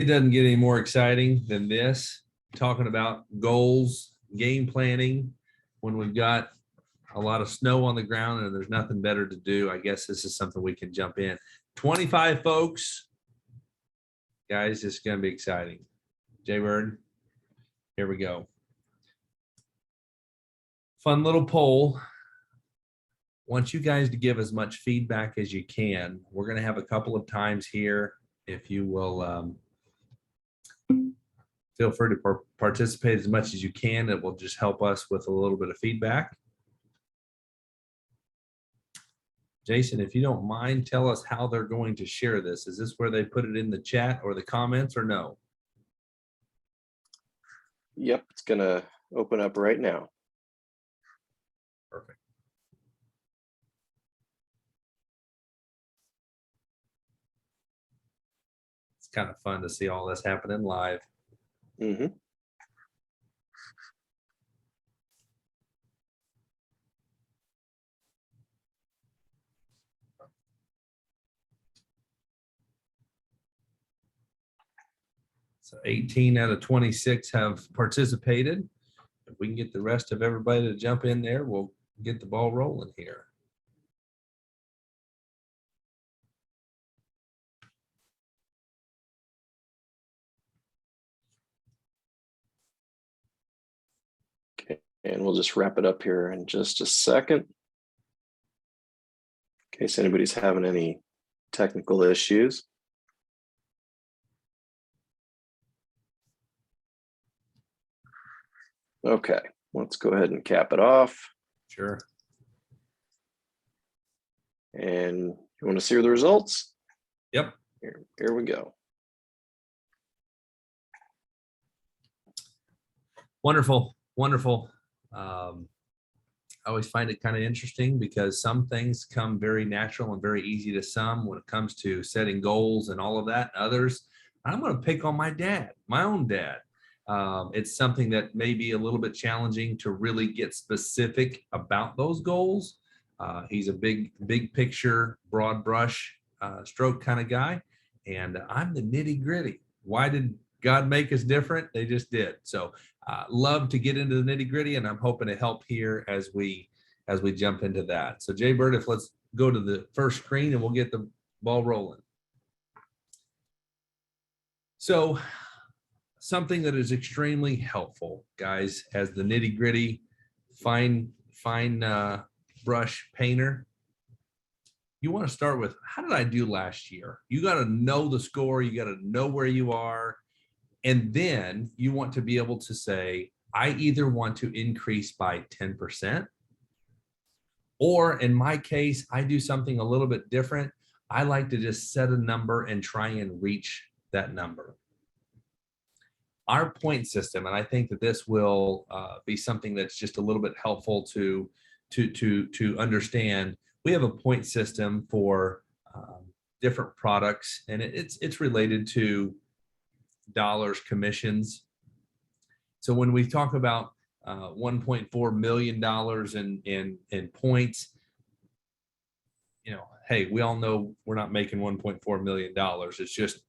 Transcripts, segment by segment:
It doesn't get any more exciting than this, talking about goals, game planning, when we've got a lot of snow on the ground and there's nothing better to do. I guess this is something we can jump in. 25 folks. Guys, it's going to be exciting. Jay Bird, here we go. Fun little poll. Want you guys to give as much feedback as you can. We're going to have a couple of times here. If you will feel free to participate as much as you can. It will just help us with a little bit of feedback. Jason, if you don't mind, tell us how they're going to share this. Is this where they put it in the chat or the comments or no? Yep, it's going to open up right now. Perfect. It's kind of fun to see all this happening live. Mm-hmm. So 18 out of 26 have participated. If we can get the rest of everybody to jump in there, we'll get the ball rolling here. Okay, and we'll just wrap it up here in just a second. In case anybody's having any technical issues. Okay, let's go ahead and cap it off. Sure. And you want to see the results? Yep. Here we go. Wonderful, wonderful. I always find it kind of interesting because some things come very natural and very easy to some when it comes to setting goals and all of that. Others, I'm going to pick on my dad, my own dad. It's something that may be a little bit challenging to really get specific about those goals. He's a big picture, broad brush stroke kind of guy. And I'm the nitty gritty. Why did God make us different? They just did. So love to get into the nitty gritty, and I'm hoping to help here as we jump into that. So Jay Bird, let's go to the first screen and we'll get the ball rolling. So something that is extremely helpful, guys, as the nitty gritty fine brush painter. You want to start with, how did I do last year? You got to know the score. You got to know where you are. And then you want to be able to say, I either want to increase by 10%, or in my case, I do something a little bit different. I like to just set a number and try and reach that number. Our point system, and I think that this will be something that's just a little bit helpful to understand. We have a point system for different products, and it's related to dollars, commissions. So when we talk about $1.4 million in points, you know, hey, we all know we're not making $1.4 million. It's just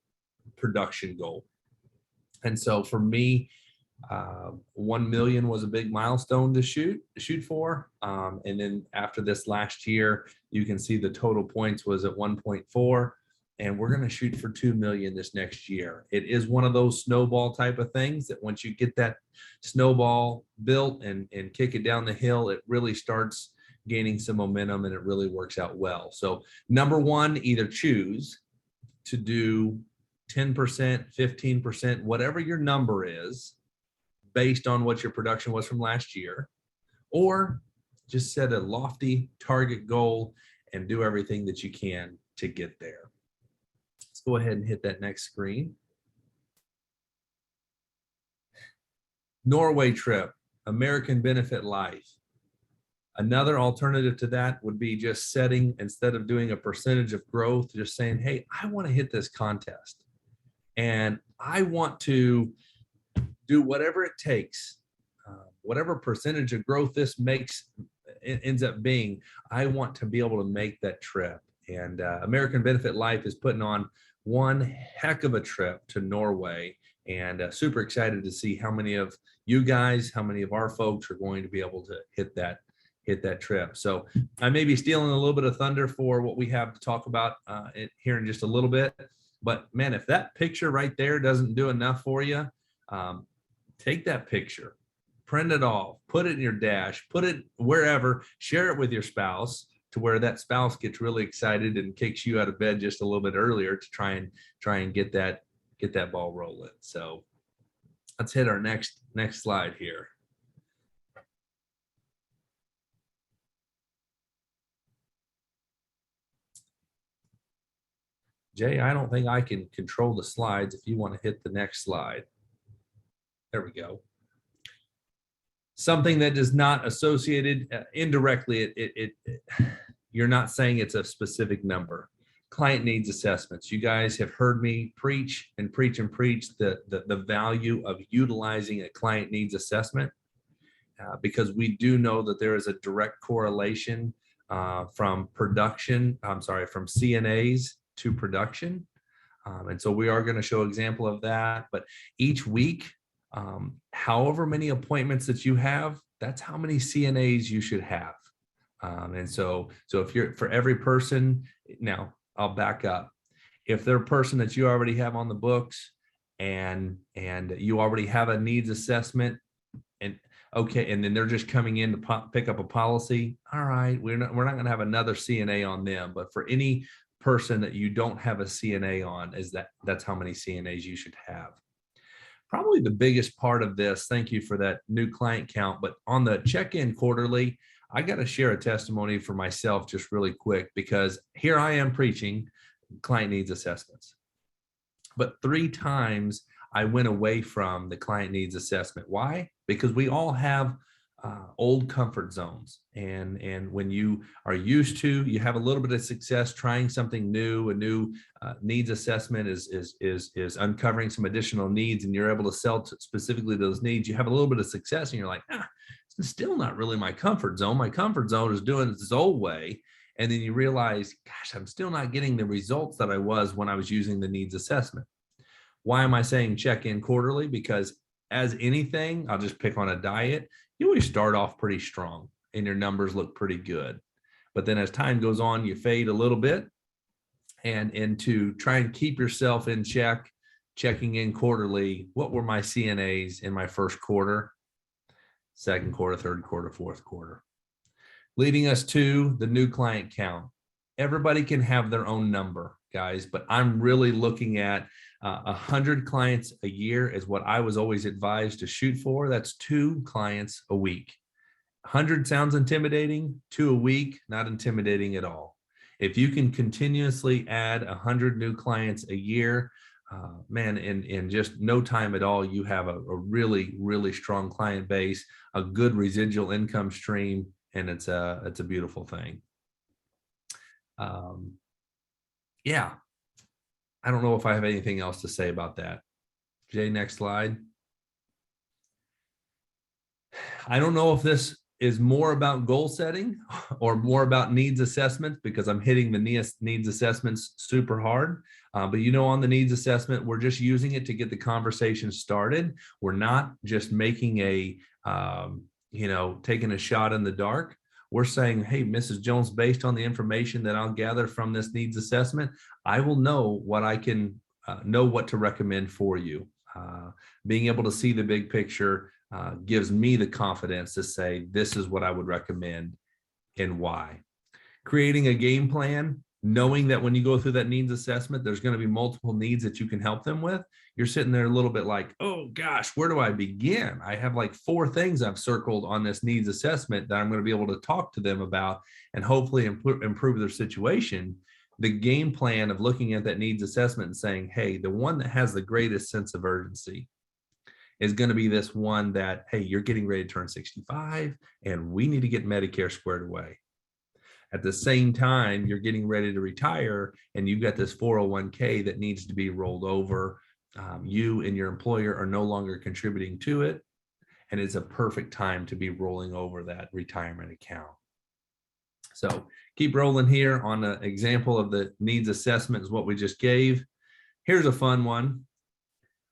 production goal. And so for me, 1 million was a big milestone to shoot for. And then after this last year, you can see the total points was at 1.4, and we're going to shoot for 2 million this next year. It is one of those snowball type of things that once you get that snowball built and kick it down the hill, it really starts gaining some momentum and it really works out well. So number one, either choose to do 10%, 15%, whatever your number is, based on what your production was from last year, or just set a lofty target goal and do everything that you can to get there. Let's go ahead and hit that next screen. Norway trip, American Benefit Life. Another alternative to that would be just setting, instead of doing a percentage of growth, just saying, hey, I want to hit this contest and I want to do whatever it takes, whatever percentage of growth this makes, it ends up being, I want to be able to make that trip. And American Benefit Life is putting on one heck of a trip to Norway, and super excited to see how many of you guys, how many of our folks are going to be able to hit that trip. So I may be stealing a little bit of thunder for what we have to talk about here in just a little bit. But man, if that picture right there doesn't do enough for you, take that picture, print it off, put it in your dash, put it wherever, share it with your spouse to where that spouse gets really excited and kicks you out of bed just a little bit earlier to try and get that ball rolling. So let's hit our next slide here. Jay, I don't think I can control the slides. If you want to hit the next slide. There we go. Something that is not associated indirectly, you're not saying it's a specific number. Client needs assessments. You guys have heard me preach and preach and preach the value of utilizing a client needs assessment because we do know that there is a direct correlation from CNAs to production. And so we are going to show an example of that, but each week, however many appointments that you have, that's how many CNAs you should have. And so if you're for every person, now I'll back up. If they're a person that you already have on the books and you already have a needs assessment and then they're just coming in to pick up a policy. All right, we're not going to have another CNA on them, but for any person that you don't have a CNA on, that's how many CNAs you should have. Probably the biggest part of this, thank you for that new client count, but on the check-in quarterly, I got to share a testimony for myself just really quick because here I am preaching client needs assessments. But 3 times I went away from the client needs assessment. Why? Because we all have old comfort zones. And when you are used to, you have a little bit of success trying something new, a new needs assessment is uncovering some additional needs and you're able to sell specifically those needs. You have a little bit of success and you're like, it's still not really my comfort zone. My comfort zone is doing it this old way. And then you realize, gosh, I'm still not getting the results that I was when I was using the needs assessment. Why am I saying check in quarterly? Because as anything, I'll just pick on a diet. You always start off pretty strong and your numbers look pretty good. But then as time goes on, you fade a little bit. And to try and keep yourself in check, checking in quarterly, what were my CNAs in my first quarter, second quarter, third quarter, fourth quarter? Leading us to the new client count. Everybody can have their own number, guys, but I'm really looking at 100 clients a year is what I was always advised to shoot for. That's 2 clients a week. 100 sounds intimidating, 2 a week, not intimidating at all. If you can continuously add 100 new clients a year, man, in just no time at all, you have a really, really strong client base, a good residual income stream, and it's a beautiful thing. Yeah, I don't know if I have anything else to say about that. Jay, next slide. I don't know if this is more about goal setting or more about needs assessments because I'm hitting the needs assessments super hard. But on the needs assessment, we're just using it to get the conversation started. We're not just making taking a shot in the dark. We're saying, hey, Mrs. Jones, based on the information that I'll gather from this needs assessment, I will know what I can know what to recommend for you. Being able to see the big picture gives me the confidence to say, this is what I would recommend and why. Creating a game plan, knowing that when you go through that needs assessment, there's going to be multiple needs that you can help them with. You're sitting there a little bit like, oh gosh, where do I begin? I have like 4 things I've circled on this needs assessment that I'm going to be able to talk to them about and hopefully improve their situation. The game plan of looking at that needs assessment and saying, hey, the one that has the greatest sense of urgency is going to be this one that, hey, you're getting ready to turn 65 and we need to get Medicare squared away. At the same time, you're getting ready to retire and you've got this 401k that needs to be rolled over. You and your employer are no longer contributing to it. And it's a perfect time to be rolling over that retirement account. So keep rolling here on an example of the needs assessment is what we just gave. Here's a fun one.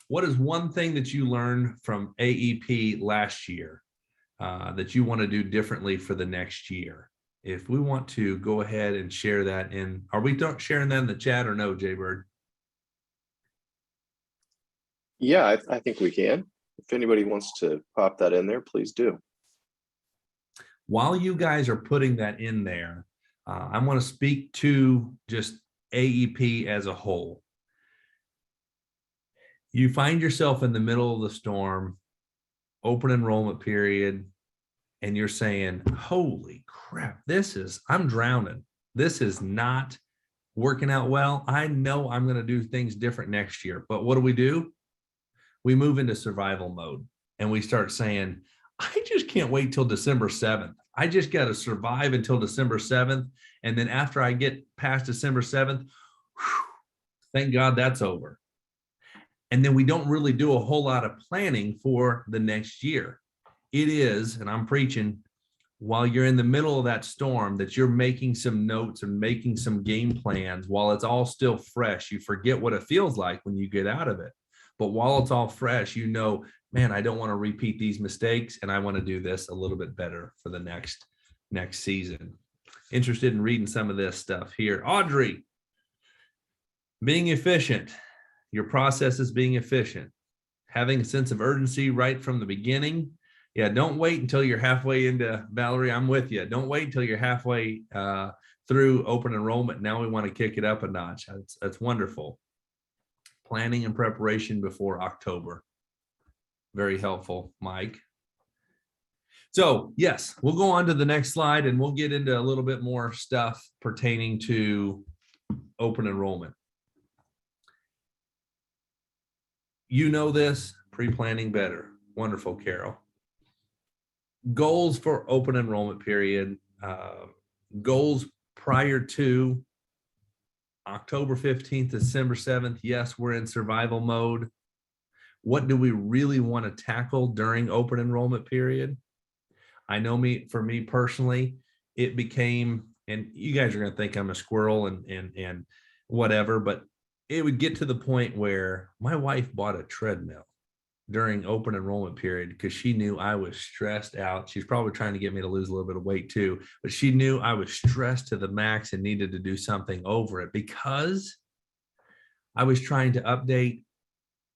What is one thing that you learned from AEP last year that you want to do differently for the next year? If we want to go ahead and share that in, are we sharing that in the chat or no, Jaybird? Yeah, I think we can. If anybody wants to pop that in there, please do. While you guys are putting that in there, I want to speak to just AEP as a whole. You find yourself in the middle of the storm, open enrollment period, and you're saying, holy crap, I'm drowning. This is not working out well. I know I'm going to do things different next year. But what do? We move into survival mode and we start saying, I just can't wait till December 7th. I just got to survive until December 7th. And then after I get past December 7th, thank God that's over. And then we don't really do a whole lot of planning for the next year. It is, and I'm preaching, while you're in the middle of that storm, that you're making some notes and making some game plans while it's all still fresh. You forget what it feels like when you get out of it. But while it's all fresh, you know, man, I don't want to repeat these mistakes, and I want to do this a little bit better for the next season. Interested in reading some of this stuff here. Audrey, being efficient. Your process is being efficient. Having a sense of urgency right from the beginning. Yeah, don't wait until you're halfway into, Valerie, I'm with you. Don't wait until you're halfway through open enrollment. Now we want to kick it up a notch. That's wonderful. Planning and preparation before October. Very helpful, Mike. So yes, we'll go on to the next slide and we'll get into a little bit more stuff pertaining to open enrollment. You know this, pre-planning better. Wonderful, Carol. Goals for open enrollment period. Goals prior to October 15th, December 7th. Yes, we're in survival mode. What do we really want to tackle during open enrollment period? I know for me personally, it became, and you guys are going to think I'm a squirrel and whatever, but it would get to the point where my wife bought a treadmill during open enrollment period because she knew I was stressed out. She's probably trying to get me to lose a little bit of weight too, but she knew I was stressed to the max and needed to do something over it because I was trying to update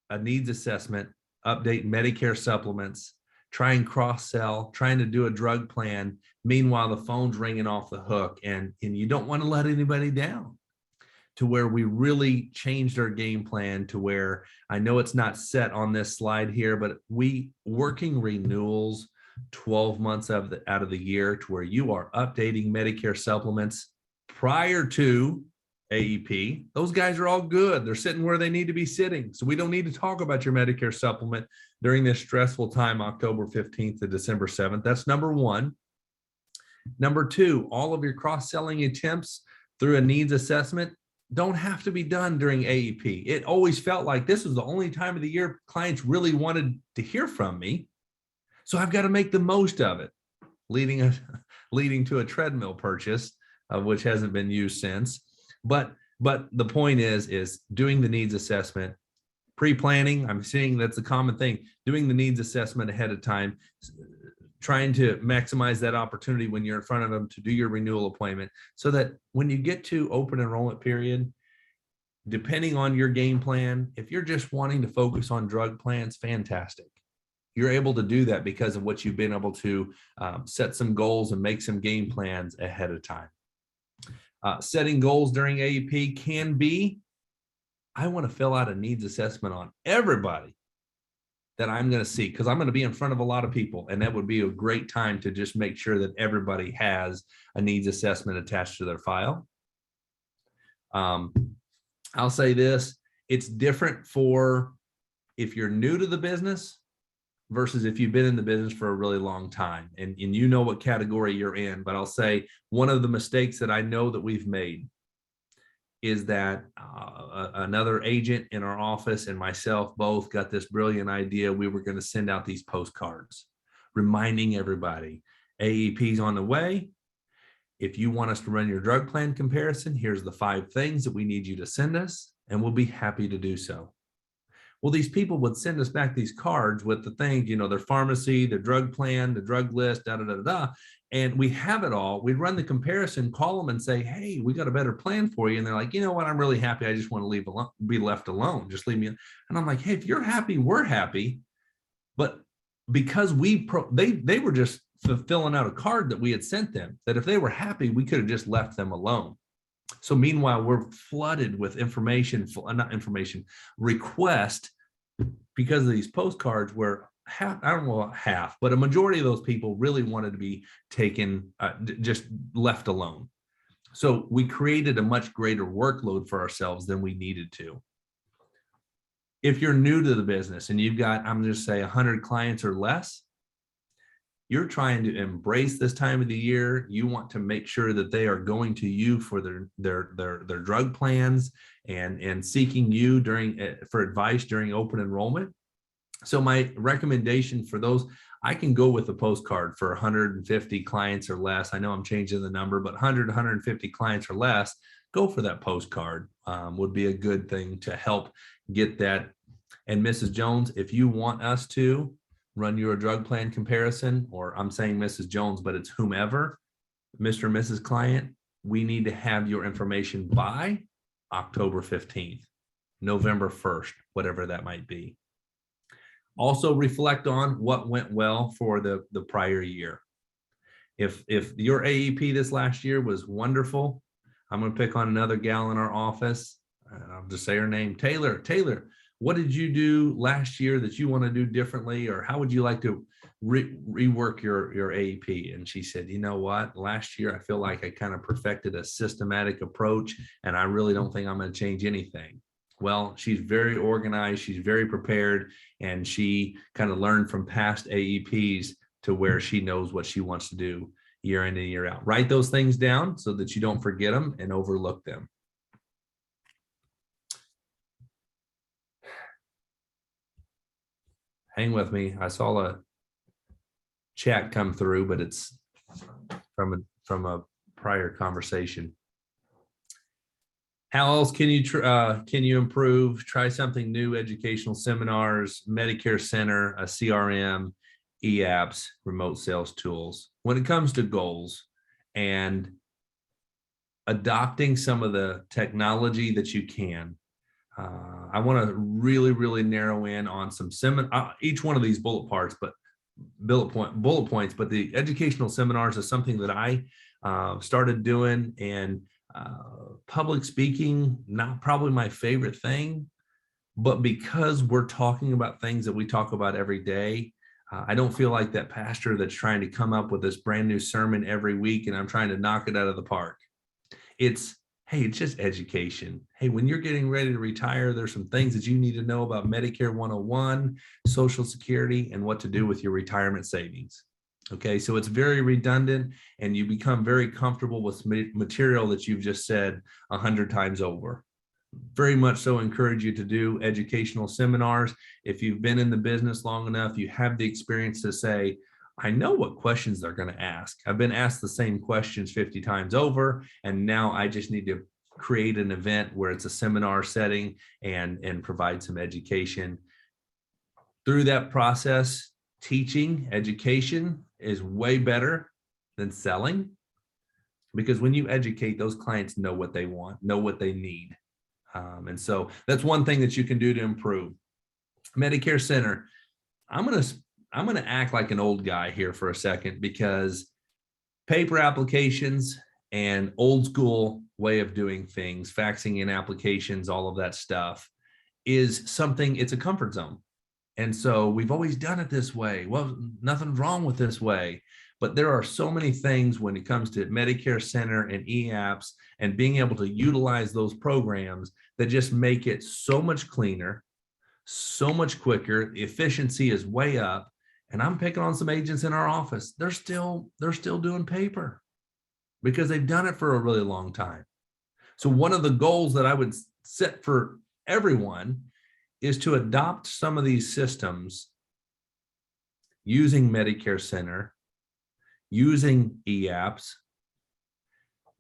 a needs assessment, update Medicare supplements, try and cross-sell, trying to do a drug plan. Meanwhile, the phone's ringing off the hook and you don't want to let anybody down. To where we really changed our game plan to where I know it's not set on this slide here, but we working renewals 12 months out of the year to where you are updating Medicare supplements prior to AEP. Those guys are all good. They're sitting where they need to be sitting. So we don't need to talk about your Medicare supplement during this stressful time, October 15th to December 7th. That's number one. Number two, all of your cross-selling attempts through a needs assessment don't have to be done during AEP. It always felt like this was the only time of the year clients really wanted to hear from me. So I've got to make the most of it, leading to a treadmill purchase, which hasn't been used since. But the point is doing the needs assessment, pre-planning. I'm seeing that's a common thing, doing the needs assessment ahead of time, trying to maximize that opportunity when you're in front of them to do your renewal appointment so that when you get to open enrollment period, depending on your game plan, if you're just wanting to focus on drug plans, fantastic. You're able to do that because of what you've been able to set some goals and make some game plans ahead of time. Setting goals during AEP can be, I want to fill out a needs assessment on everybody that I'm going to see because I'm going to be in front of a lot of people, and that would be a great time to just make sure that everybody has a needs assessment attached to their file. I'll say this, it's different for if you're new to the business versus if you've been in the business for a really long time and you know what category you're in. But I'll say one of the mistakes that I know that we've made is that another agent in our office and myself both got this brilliant idea. We were going to send out these postcards reminding everybody AEP's on the way. If you want us to run your drug plan comparison, here's the 5 things that we need you to send us. and we'll be happy to do so. Well, these people would send us back these cards with the things, their pharmacy, their drug plan, the drug list, da da da da. And we have it all. We'd run the comparison, call them and say, hey, we got a better plan for you. And they're like, you know what? I'm really happy. I just want to be left alone. Just leave me. And I'm like, hey, if you're happy, we're happy. But because they were just filling out a card that we had sent them, that if they were happy, we could have just left them alone. So meanwhile, we're flooded with request because of these postcards where I don't know about half, but a majority of those people really wanted to be taken, just left alone. So we created a much greater workload for ourselves than we needed to. If you're new to the business and you've got, I'm just say 100 clients or less, you're trying to embrace this time of the year. You want to make sure that they are going to you for their drug plans and seeking you for advice during open enrollment. So my recommendation for those, I can go with a postcard for 150 clients or less. I know I'm changing the number, but 100, 150 clients or less, go for that postcard. Would be a good thing to help get that. And Mrs. Jones, if you want us to run you a drug plan comparison, or I'm saying Mrs. Jones, but it's whomever, Mr. and Mrs. Client, we need to have your information by October 15th, November 1st, whatever that might be. Also reflect on what went well for the prior year. If your AEP this last year was wonderful, I'm going to pick on another gal in our office. I'll just say her name, Taylor. Taylor, what did you do last year that you want to do differently, or how would you like to rework your AEP? And she said, you know what, last year I feel like I kind of perfected a systematic approach, and I really don't think I'm going to change anything. Well, she's very organized, she's very prepared, and she kind of learned from past AEPs to where she knows what she wants to do year in and year out. Write those things down so that you don't forget them and overlook them. Hang with me. I saw a chat come through, but it's from a prior conversation. How else can you improve? Try something new: educational seminars, Medicare Center, a CRM, e-apps, remote sales tools. When it comes to goals and adopting some of the technology that you can, I want to really narrow in on some each one of these bullet points, but the educational seminars is something that I started doing, and public speaking, not probably my favorite thing, but because we're talking about things that we talk about every day, I don't feel like that pastor that's trying to come up with this brand new sermon every week and I'm trying to knock it out of the park. It's, hey, it's just education. Hey, when you're getting ready to retire, there's some things that you need to know about Medicare 101, Social Security, and what to do with your retirement savings. Okay, so it's very redundant, and you become very comfortable with material that you've just said 100 times over. Very much so encourage you to do educational seminars. If you've been in the business long enough, you have the experience to say, I know what questions they're going to ask. I've been asked the same questions 50 times over, and now I just need to create an event where it's a seminar setting and provide some education. Through that process, teaching, education is way better than selling, because when you educate, those clients know what they want, know what they need. And so that's one thing that you can do to improve. Medicare Center, I'm going to act like an old guy here for a second, because paper applications and old school way of doing things, faxing in applications, all of that stuff is something, it's a comfort zone. And so we've always done it this way. Well, nothing's wrong with this way, but there are so many things when it comes to Medicare Center and e-apps and being able to utilize those programs that just make it so much cleaner, so much quicker. The efficiency is way up. And I'm picking on some agents in our office. They're still doing paper because they've done it for a really long time. So one of the goals that I would set for everyone is to adopt some of these systems using Medicare Center, using e-apps,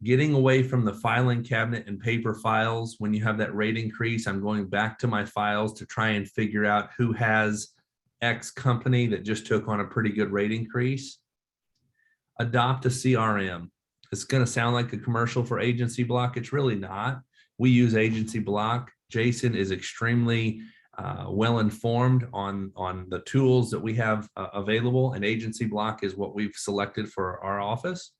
getting away from the filing cabinet and paper files. When you have that rate increase, I'm going back to my files to try and figure out who has X company that just took on a pretty good rate increase. Adopt a CRM. It's going to sound like a commercial for Agency Block. It's really not. We use Agency Block. Jason is extremely well informed on the tools that we have available, and Agency Block is what we've selected for our office.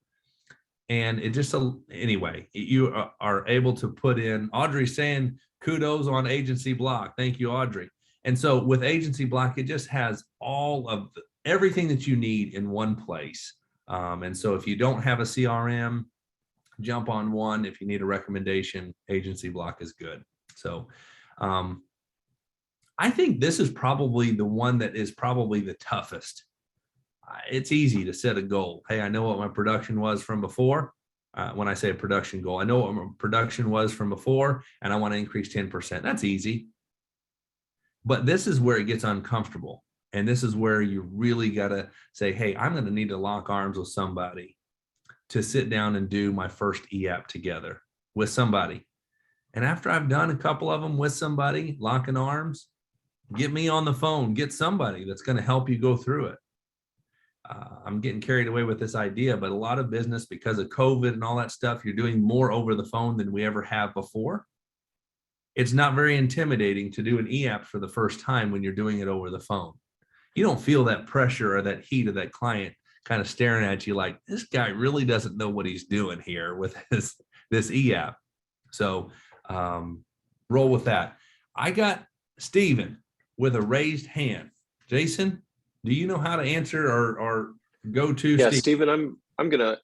And it just, anyway, you are able to put in, Audrey saying kudos on Agency Block. Thank you, Audrey. And so with Agency Block, it just has all of everything that you need in one place. And so if you don't have a CRM, jump on one. If you need a recommendation, Agency Block is good. So I think this is probably the one that is probably the toughest. It's easy to set a goal. Hey, I know what my production was from before. When I say a production goal, I know what my production was from before, and I want to increase 10%. That's easy. But this is where it gets uncomfortable. And this is where you really got to say, hey, I'm going to need to lock arms with somebody to sit down and do my first EAP together with somebody. And after I've done a couple of them with somebody, locking arms, get me on the phone, get somebody that's going to help you go through it. I'm getting carried away with this idea, but a lot of business, because of COVID and all that stuff, you're doing more over the phone than we ever have before. It's not very intimidating to do an EAP for the first time when you're doing it over the phone. You don't feel that pressure or that heat of that client kind of staring at you like, this guy really doesn't know what he's doing here with this EAP. So roll with that. I got Stephen with a raised hand. Jason, do you know how to answer or go to? Yeah, Stephen, I'm gonna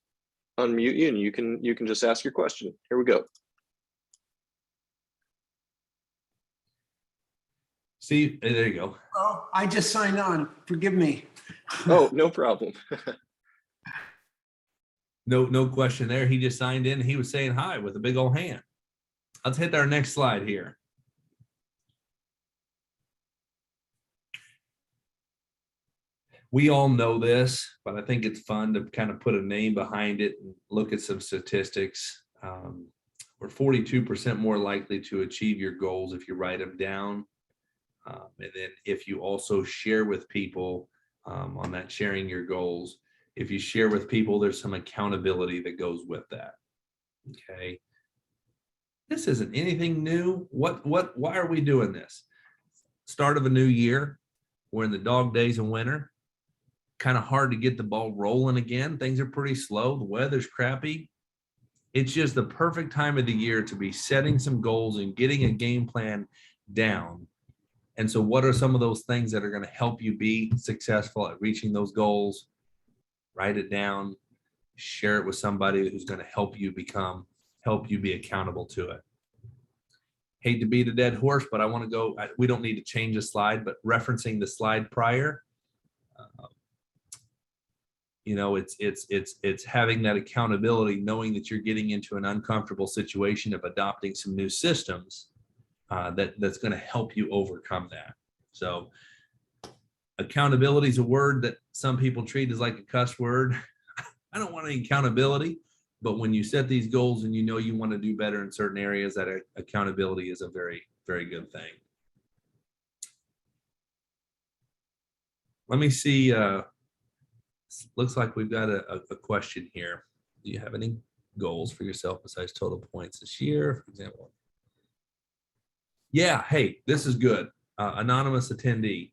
unmute you, and you can just ask your question. Here we go. Steve, there you go. Oh, I just signed on. Forgive me. Oh, no problem. No question there. He just signed in. He was saying hi with a big old hand. Let's hit our next slide here. We all know this, but I think it's fun to kind of put a name behind it and look at some statistics. We're 42% more likely to achieve your goals if you write them down. And then if you also share with people on that sharing your goals, if you share with people, there's some accountability that goes with that. Okay. This isn't anything new. Why are we doing this? Start of a new year. We're in the dog days of winter. Kind of hard to get the ball rolling again. Things are pretty slow. The weather's crappy. It's just the perfect time of the year to be setting some goals and getting a game plan down. And so what are some of those things that are going to help you be successful at reaching those goals? Write it down, share it with somebody who's going to help you be accountable to it. Hate to beat a dead horse, but I want to go, we don't need to change the slide, but referencing the slide prior, it's having that accountability, knowing that you're getting into an uncomfortable situation of adopting some new systems that's going to help you overcome that. So accountability is a word that some people treat as like a cuss word. I don't want any accountability, but when you set these goals and you know you want to do better in certain areas, that accountability is a very, very good thing. Let me see. Looks like we've got a question here. Do you have any goals for yourself besides total points this year, for example? Yeah, hey, this is good. Anonymous attendee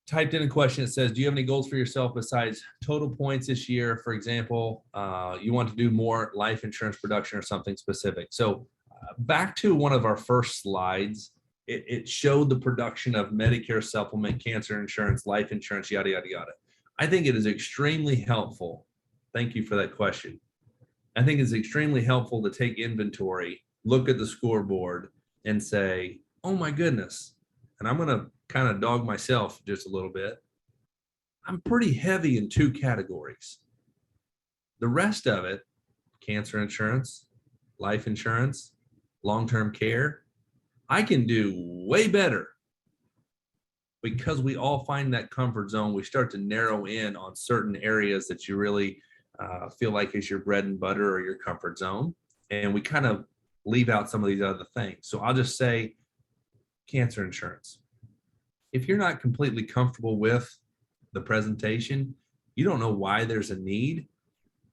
typed in a question that says, do you have any goals for yourself besides total points this year? For example, you want to do more life insurance production or something specific. So back to one of our first slides, it showed the production of Medicare supplement, cancer insurance, life insurance, yada, yada, yada. I think it is extremely helpful. Thank you for that question. I think it's extremely helpful to take inventory, look at the scoreboard and say, oh my goodness. And I'm going to kind of dog myself just a little bit. I'm pretty heavy in two categories. The rest of it, cancer insurance, life insurance, long-term care, I can do way better. Because we all find that comfort zone, we start to narrow in on certain areas that you really feel like is your bread and butter or your comfort zone. And we kind of leave out some of these other things. So I'll just say cancer insurance. If you're not completely comfortable with the presentation, you don't know why there's a need,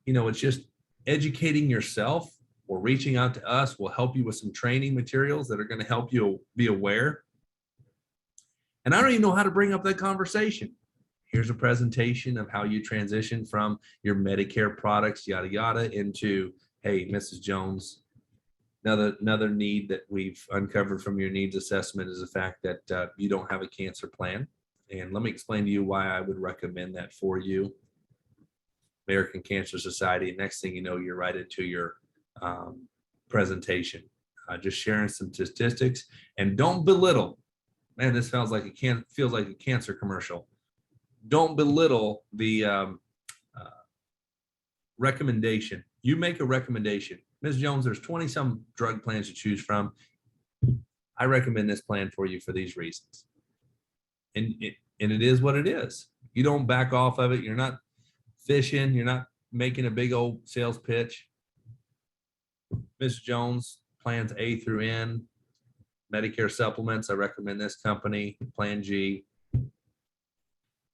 it's just educating yourself or reaching out to us will help you with some training materials that are going to help you be aware. And I don't even know how to bring up that conversation. Here's a presentation of how you transition from your Medicare products, yada, yada, into, hey, Mrs. Jones, another need that we've uncovered from your needs assessment is the fact that you don't have a cancer plan. And let me explain to you why I would recommend that for you. American Cancer Society. Next thing you know, you're right into your presentation. Just sharing some statistics, and don't belittle. Man, this feels like a cancer commercial. Don't belittle the recommendation. You make a recommendation. Ms. Jones, there's 20 some drug plans to choose from. I recommend this plan for you for these reasons. And it is what it is. You don't back off of it. You're not fishing. You're not making a big old sales pitch. Ms. Jones, plans A through N, Medicare supplements. I recommend this company, Plan G.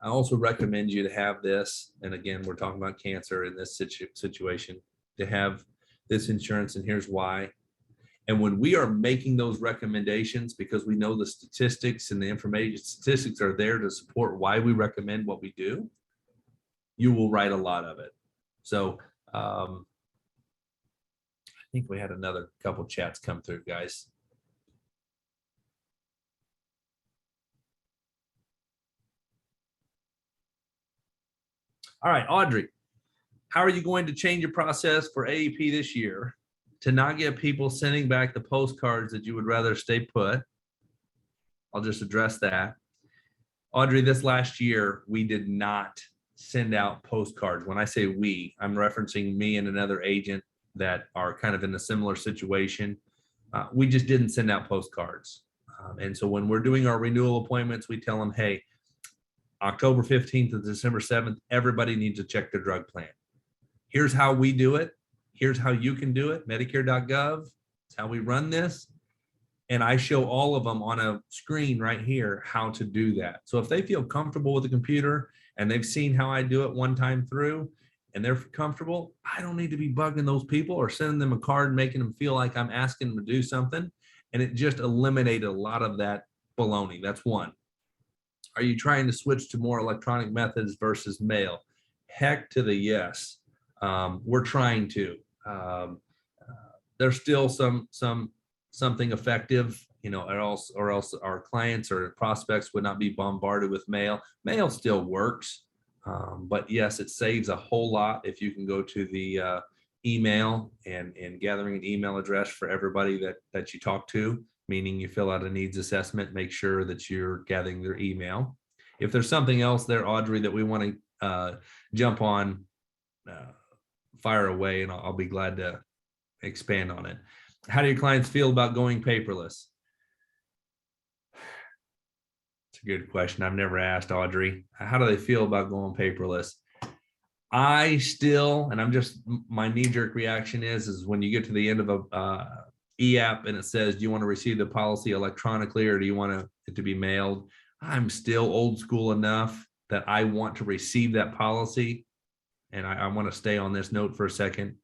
I also recommend you to have this. And again, we're talking about cancer in this situation, to have this insurance, and here's why. And when we are making those recommendations, because we know the statistics and the information, statistics are there to support why we recommend what we do, you will write a lot of it. So I think we had another couple chats come through, guys. All right, Audrey, how are you going to change your process for AEP this year to not get people sending back the postcards that you would rather stay put? I'll just address that. Audrey, this last year, we did not send out postcards. When I say we, I'm referencing me and another agent that are kind of in a similar situation. We just didn't send out postcards. And so when we're doing our renewal appointments, we tell them, hey, October 15th to December 7th, everybody needs to check their drug plan. Here's how we do it. Here's how you can do it. Medicare.gov. It's how we run this. And I show all of them on a screen right here how to do that. So if they feel comfortable with the computer and they've seen how I do it one time through and they're comfortable, I don't need to be bugging those people or sending them a card, making them feel like I'm asking them to do something. And it just eliminated a lot of that baloney. That's one. Are you trying to switch to more electronic methods versus mail? Heck to the yes. We're trying to. There's still something effective, or else our clients or prospects would not be bombarded with mail. Mail still works, but yes, it saves a whole lot if you can go to the email and gathering an email address for everybody that you talk to, meaning you fill out a needs assessment, make sure that you're gathering their email. If there's something else there, Audrey, that we want to jump on, fire away, and I'll be glad to expand on it. How do your clients feel about going paperless? It's a good question. I've never asked Audrey. How do they feel about going paperless? I still, and I'm just, my knee-jerk reaction is when you get to the end of a e-app and it says, do you want to receive the policy electronically or do you want it to be mailed? I'm still old school enough that I want to receive that policy. And I want to stay on this note for a second,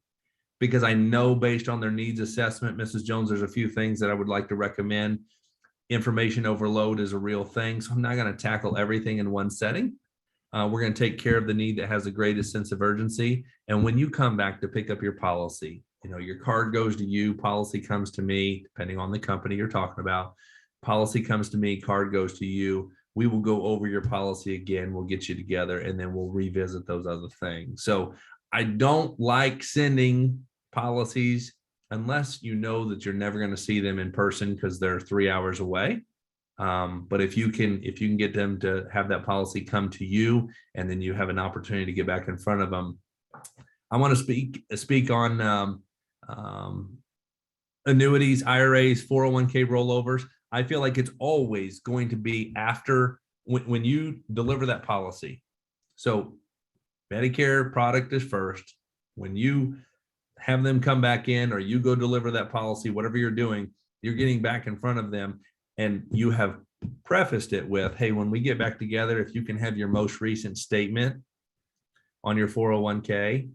because I know based on their needs assessment, Mrs. Jones, there's a few things that I would like to recommend. Information overload is a real thing. So I'm not going to tackle everything in one setting. We're going to take care of the need that has the greatest sense of urgency. And when you come back to pick up your policy, your card goes to you, policy comes to me, depending on the company you're talking about. Policy comes to me, card goes to you. We will go over your policy again. We'll get you together and then we'll revisit those other things. So I don't like sending policies unless you know that you're never going to see them in person because they're 3 hours away. But if you can get them to have that policy come to you and then you have an opportunity to get back in front of them. I want to speak on annuities, IRAs, 401k rollovers. I feel like it's always going to be after when you deliver that policy. So Medicare product is first, When you have them come back in or you go deliver that policy, whatever you're doing, you're getting back in front of them and you have prefaced it with, hey, when we get back together, if you can have your most recent statement on your 401k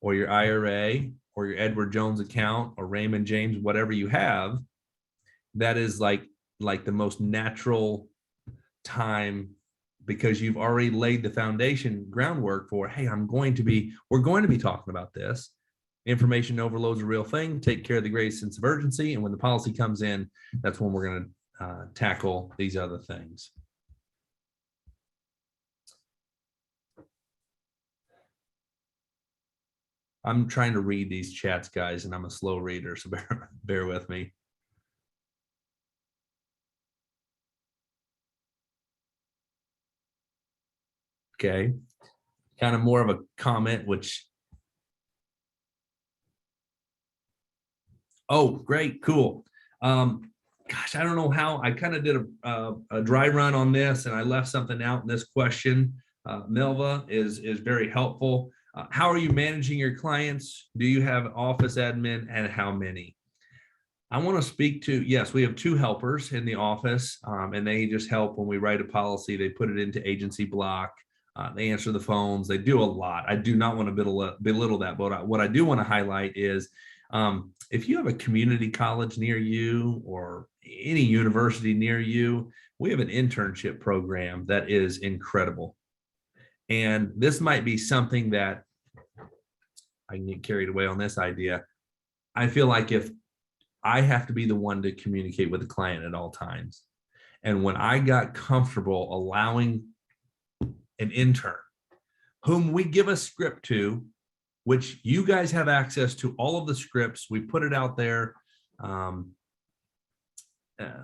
or your IRA or your Edward Jones account or Raymond James, whatever you have, that is like the most natural time, because you've already laid the foundation groundwork for, hey, we're going to be talking about this. Information overload's a real thing. Take care of the greatest sense of urgency. And when the policy comes in, that's when we're going to tackle these other things. I'm trying to read these chats, guys, and I'm a slow reader, so bear with me. Okay, kind of more of a comment, which, oh, great, cool. Gosh, I don't know how, I kind of did a dry run on this and I left something out in this question. Melva is very helpful. How are you managing your clients? Do you have office admin, and how many? I want to speak to, yes, we have 2 helpers in the office, and they just help when we write a policy. They put it into Agency Block. They answer the phones. They do a lot. I do not want to belittle that, but what I do want to highlight is if you have a community college near you or any university near you, we have an internship program that is incredible. And this might be something that I can get carried away on this idea. I feel like if I have to be the one to communicate with the client at all times, and when I got comfortable allowing an intern whom we give a script to, which you guys have access to all of the scripts, we put it out there on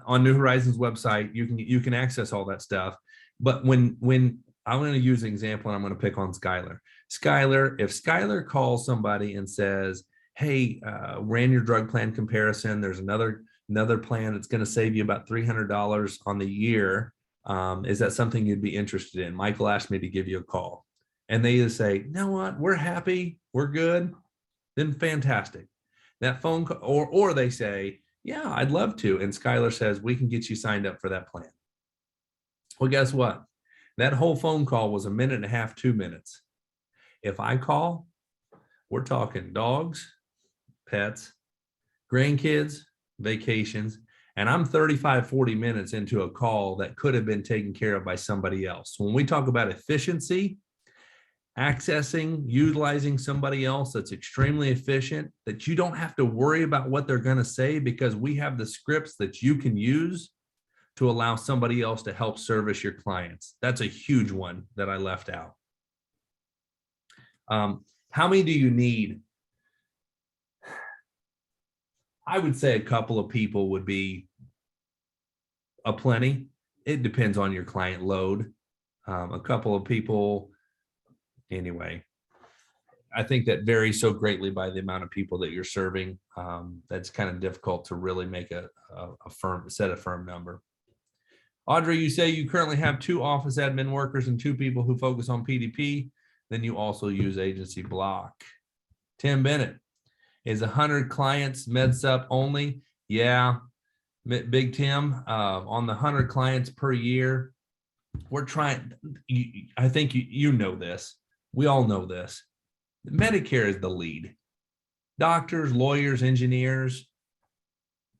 New Horizons website. You can access all that stuff. But when I'm going to use an example, and I'm going to pick on Skylar. Skylar, if Skylar calls somebody and says, hey, ran your drug plan comparison, there's another plan that's going to save you about $300 on the year. Is that something you'd be interested in? Michael asked me to give you a call. And they either say, you know what, we're happy, we're good, then fantastic. That phone call, or they say, yeah, I'd love to. And Skylar says, we can get you signed up for that plan. Well, guess what? That whole phone call was 1.5 minutes, 2 minutes. If I call, we're talking dogs, pets, grandkids, vacations, and I'm 35, 40 minutes into a call that could have been taken care of by somebody else. When we talk about efficiency, utilizing somebody else that's extremely efficient, that you don't have to worry about what they're going to say, because we have the scripts that you can use to allow somebody else to help service your clients. That's a huge one that I left out. How many do you need? I would say a couple of people would be a plenty. It depends on your client load. A couple of people, anyway. I think that varies so greatly by the amount of people that you're serving. That's kind of difficult to really make a firm number. Audrey, you say you currently have 2 office admin workers and 2 people who focus on PDP. Then you also use Agency Block. Tim Bennett, is 100 clients MedSup only? Yeah, Big Tim, on the 100 clients per year, we're trying, I think you know this. We all know this. Medicare is the lead. Doctors, lawyers, engineers,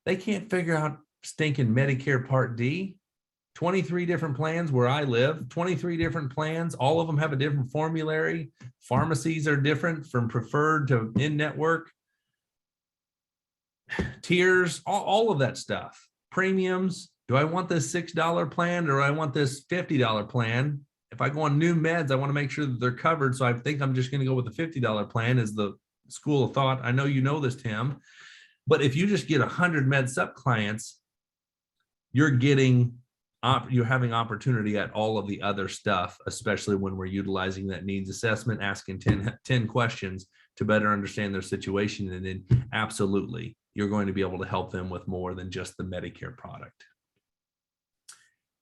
they can't figure out stinking Medicare Part D. 23 different plans where I live, 23 different plans. All of them have a different formulary. Pharmacies are different from preferred to in-network. Tiers, all of that stuff. Premiums. Do I want this $6 plan or do I want this $50 plan? If I go on new meds, I want to make sure that they're covered. So I think I'm just going to go with the $50 plan is the school of thought. I know you know this, Tim. But if you just get 100 MedSup clients, you're having opportunity at all of the other stuff, especially when we're utilizing that needs assessment, asking 10 questions to better understand their situation. And then absolutely, you're going to be able to help them with more than just the Medicare product.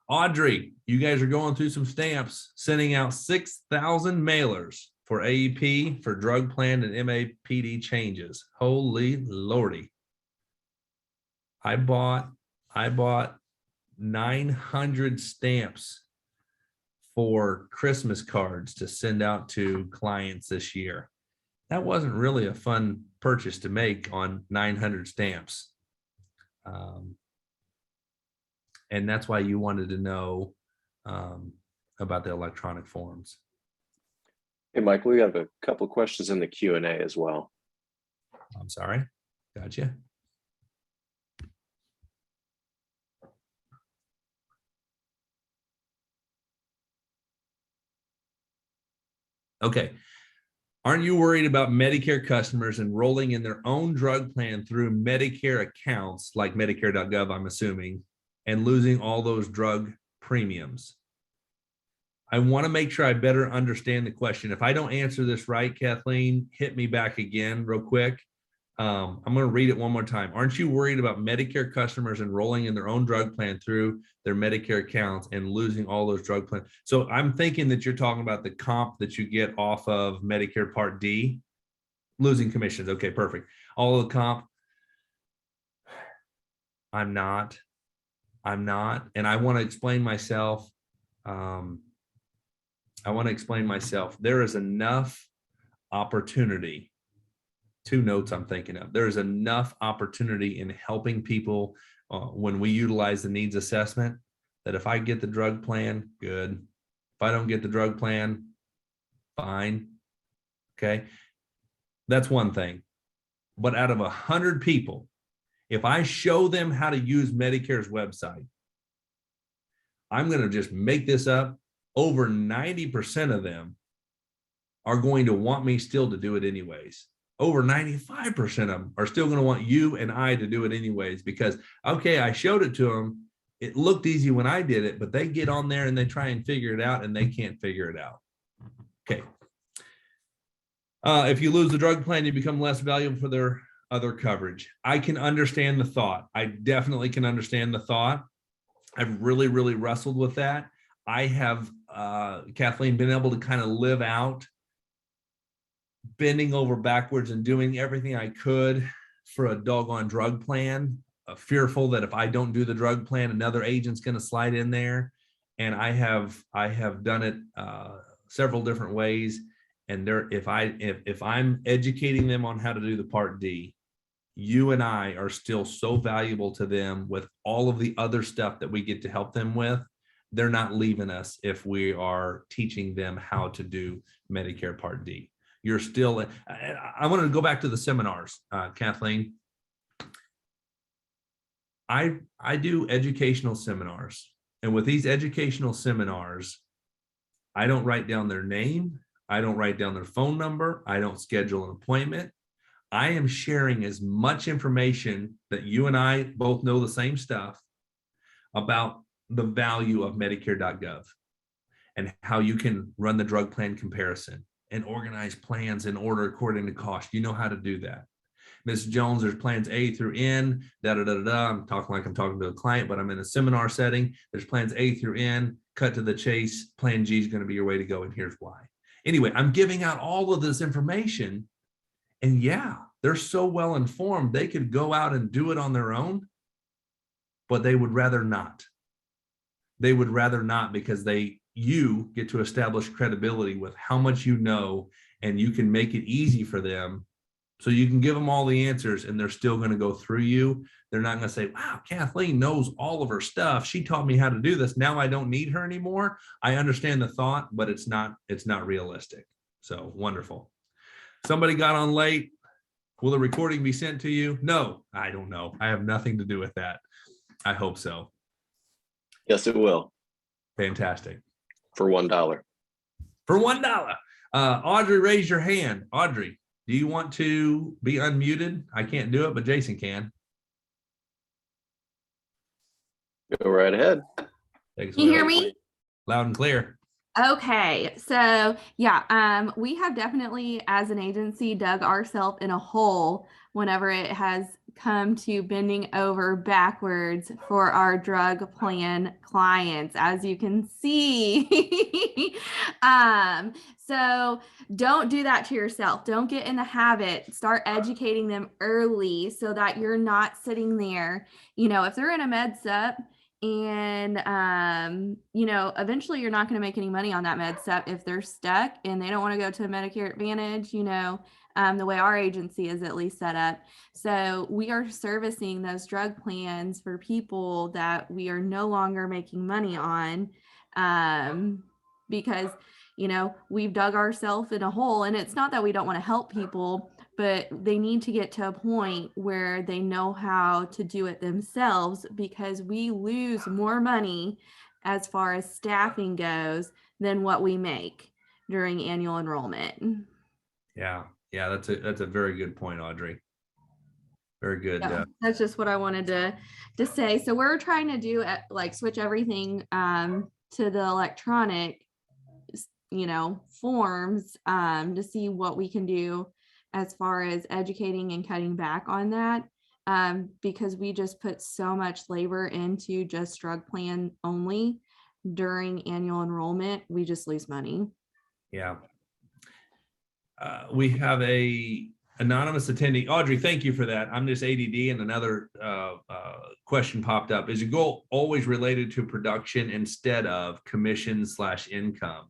Audrey, you guys are going through some stamps, sending out 6,000 mailers for AEP for drug plan and MAPD changes. Holy Lordy. I bought 900 stamps for Christmas cards to send out to clients this year. That wasn't really a fun purchase to make on 900 stamps. And that's why you wanted to know about the electronic forms. Hey, Mike, we have a couple of questions in the Q&A as well. I'm sorry. Gotcha. Okay. Aren't you worried about Medicare customers enrolling in their own drug plan through Medicare accounts like Medicare.gov, I'm assuming, and losing all those drug premiums? I want to make sure I better understand the question. If I don't answer this right, Kathleen, hit me back again real quick. I'm going to read it one more time. Aren't you worried about Medicare customers enrolling in their own drug plan through their Medicare accounts and losing all those drug plans? So I'm thinking that you're talking about the comp that you get off of Medicare Part D, losing commissions. Okay, perfect. All of the comp. I'm not. And I want to explain myself. There is enough opportunity. Two notes I'm thinking of. There is enough opportunity in helping people when we utilize the needs assessment that if I get the drug plan, good. If I don't get the drug plan, fine. Okay. That's one thing. But out of 100 people, if I show them how to use Medicare's website, I'm going to just make this up. Over 90% of them are going to want me still to do it anyways. Over 95% of them are still going to want you and I to do it anyways, because, okay, I showed it to them. It looked easy when I did it, but they get on there and they try and figure it out and they can't figure it out. Okay. If you lose the drug plan, you become less valuable for their other coverage. I can understand the thought. I definitely can understand the thought. I've really, really wrestled with that. I have, Kathleen, been able to kind of live out bending over backwards and doing everything I could for a doggone drug plan, fearful that if I don't do the drug plan, another agent's going to slide in there. And I have done it several different ways. And if I'm educating them on how to do the Part D, you and I are still so valuable to them with all of the other stuff that we get to help them with. They're not leaving us if we are teaching them how to do Medicare Part D. You're still, I want to go back to the seminars, Kathleen. I do educational seminars. And with these educational seminars, I don't write down their name. I don't write down their phone number. I don't schedule an appointment. I am sharing as much information that you and I both know the same stuff about the value of Medicare.gov and how you can run the drug plan comparison and organize plans in order according to cost. You know how to do that. Ms. Jones, there's plans A through N, I'm talking like I'm talking to a client, but I'm in a seminar setting. There's plans A through N, cut to the chase. Plan G is going to be your way to go, and here's why. Anyway, I'm giving out all of this information, and yeah, they're so well informed, they could go out and do it on their own, but they would rather not. They would rather not, because you get to establish credibility with how much you know, and you can make it easy for them. So you can give them all the answers and they're still going to go through you. They're not going to say, wow, Kathleen knows all of her stuff. She taught me how to do this. Now I don't need her anymore. I understand the thought, but it's not realistic. So wonderful. Somebody got on late. Will the recording be sent to you? No, I don't know. I have nothing to do with that. I hope so. Yes, it will. Fantastic. For $1. For $1. Audrey, raise your hand. Audrey, do you want to be unmuted? I can't do it, but Jason can. Go right ahead. Can you hear me? Loud and clear. Okay, so yeah, we have definitely, as an agency, dug ourselves in a hole whenever it has come to bending over backwards for our drug plan clients, as you can see. So don't do that to yourself. Don't get in the habit. Start educating them early so that you're not sitting there. If they're in a med sup and eventually you're not going to make any money on that med sup if they're stuck and they don't want to go to Medicare Advantage, the way our agency is at least set up. So we are servicing those drug plans for people that we are no longer making money on, because we've dug ourselves in a hole. And it's not that we don't want to help people, but they need to get to a point where they know how to do it themselves, because we lose more money as far as staffing goes than what we make during annual enrollment. Yeah. That's a very good point, Audrey. Very good. Yeah, that's just what I wanted to say. So we're trying to do switch everything to the electronic, forms to see what we can do as far as educating and cutting back on that, because we just put so much labor into just drug plan only during annual enrollment. We just lose money. Yeah. We have a anonymous attendee. Audrey, thank you for that. I'm just ADD, and another question popped up. Is your goal always related to production instead of commission/income?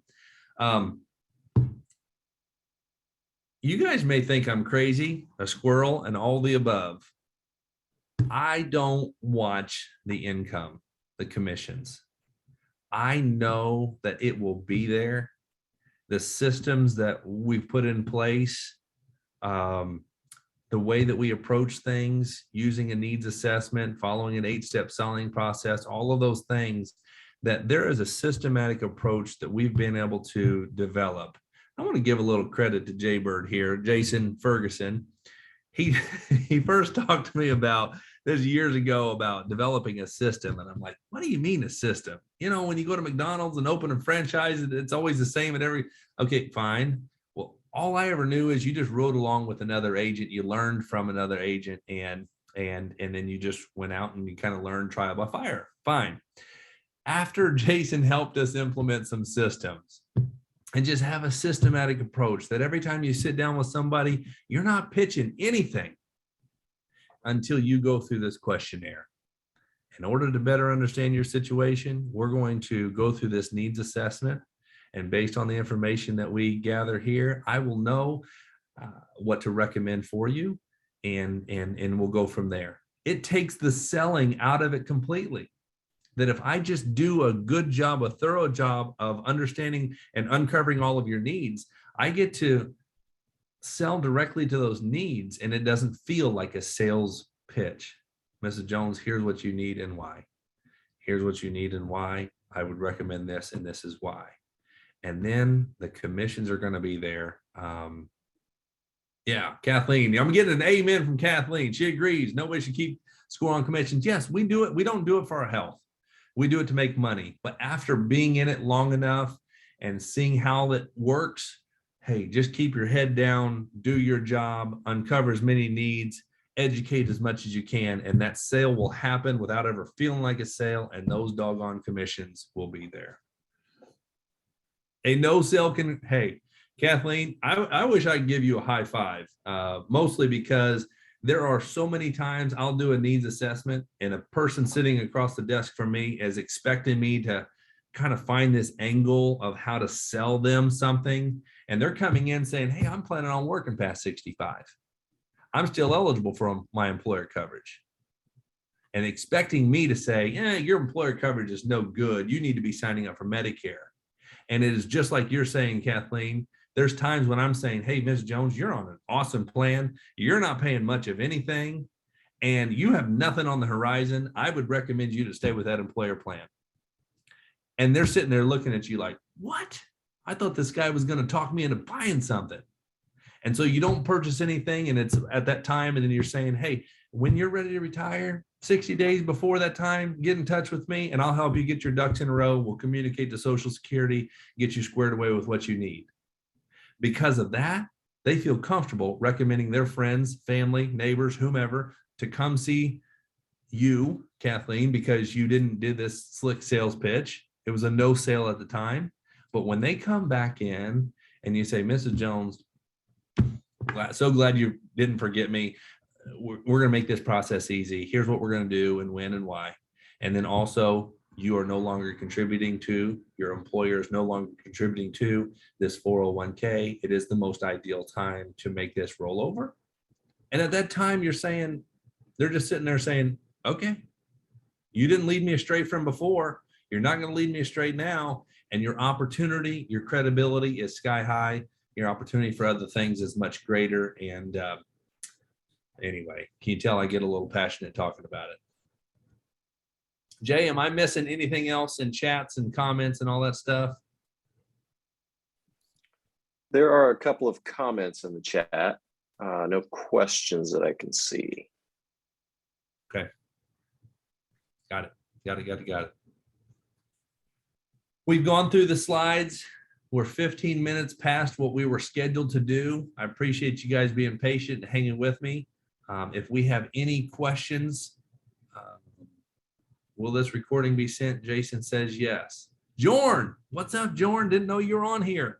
You guys may think I'm crazy, a squirrel, and all the above. I don't watch the income, the commissions. I know that it will be there. The systems that we've put in place, the way that we approach things, using a needs assessment, following an 8-step selling process, all of those things, that there is a systematic approach that we've been able to develop. I want to give a little credit to Jaybird here, Jason Ferguson. He first talked to me about this years ago about developing a system. And I'm like, what do you mean a system? When you go to McDonald's and open a franchise, it's always the same at every, okay, fine. Well, all I ever knew is you just rode along with another agent. You learned from another agent, and then you just went out and you kind of learned trial by fire. Fine. After Jason helped us implement some systems and just have a systematic approach that every time you sit down with somebody, you're not pitching anything until you go through this questionnaire. In order to better understand your situation, we're going to go through this needs assessment. And based on the information that we gather here, I will know what to recommend for you, and we'll go from there. It takes the selling out of it completely. That if I just do a good job, a thorough job of understanding and uncovering all of your needs, I get to sell directly to those needs, and it doesn't feel like a sales pitch. Mrs. Jones, here's what you need and why. Here's what you need and why. I would recommend this, and this is why. And then the commissions are going to be there. Yeah, Kathleen, I'm getting an amen from Kathleen. She agrees. Nobody should keep score on commissions. Yes, we do it. We don't do it for our health. We do it to make money. But after being in it long enough and seeing how it works, hey, just keep your head down, do your job, uncover as many needs, educate as much as you can, and that sale will happen without ever feeling like a sale, and those doggone commissions will be there. A no sale can, hey, Kathleen, I wish I could give you a high five, mostly because there are so many times I'll do a needs assessment and a person sitting across the desk from me is expecting me to kind of find this angle of how to sell them something. And they're coming in saying, hey, I'm planning on working past 65. I'm still eligible for my employer coverage. And expecting me to say, yeah, your employer coverage is no good. You need to be signing up for Medicare. And it is just like you're saying, Kathleen, there's times when I'm saying, hey, Ms. Jones, you're on an awesome plan. You're not paying much of anything, and you have nothing on the horizon. I would recommend you to stay with that employer plan. And they're sitting there looking at you like, what? I thought this guy was going to talk me into buying something. And so you don't purchase anything, and it's at that time, and then you're saying, hey, when you're ready to retire, 60 days before that time, get in touch with me, and I'll help you get your ducks in a row. We'll communicate to Social Security, get you squared away with what you need. Because of that, they feel comfortable recommending their friends, family, neighbors, whomever to come see you, Kathleen, because you didn't do this slick sales pitch. It was a no sale at the time. But when they come back in and you say, Mrs. Jones, so glad you didn't forget me. We're going to make this process easy. Here's what we're going to do and when and why. And then also, you are no longer contributing to, your employer is no longer contributing to this 401k. It is the most ideal time to make this rollover. And at that time, you're saying, they're just sitting there saying, okay, you didn't lead me astray from before. You're not going to lead me astray now. And your opportunity, your credibility is sky high. Your opportunity for other things is much greater. And anyway, can you tell I get a little passionate talking about it? Jay, am I missing anything else in chats and comments and all that stuff? There are a couple of comments in the chat. No questions that I can see. Okay. Got it. We've gone through the slides. We're 15 minutes past what we were scheduled to do. I appreciate you guys being patient and hanging with me. If we have any questions, will this recording be sent? Jason says yes. Jorn, what's up, Jorn? Didn't know you were on here.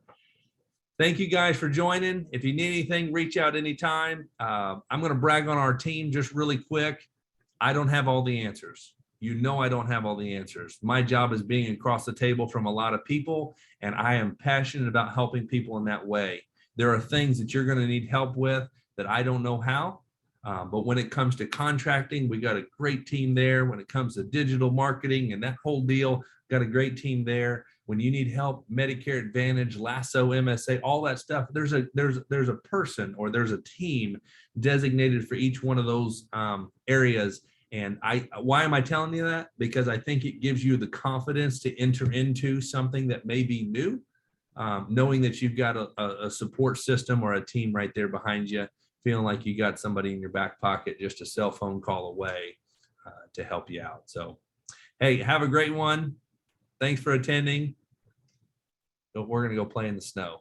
Thank you guys for joining. If you need anything, reach out anytime. I'm going to brag on our team just really quick. I don't have all the answers. You know I don't have all the answers. My job is being across the table from a lot of people, and I am passionate about helping people in that way. There are things that you're going to need help with that I don't know how. But when it comes to contracting, we got a great team there. When it comes to digital marketing and that whole deal, got a great team there. When you need help, Medicare Advantage, Lasso, MSA, all that stuff, there's a person or there's a team designated for each one of those areas. And why am I telling you that? Because I think it gives you the confidence to enter into something that may be new, knowing that you've got a support system or a team right there behind you, feeling like you got somebody in your back pocket, just a cell phone call away to help you out. So, hey, have a great one. Thanks for attending. But we're going to go play in the snow.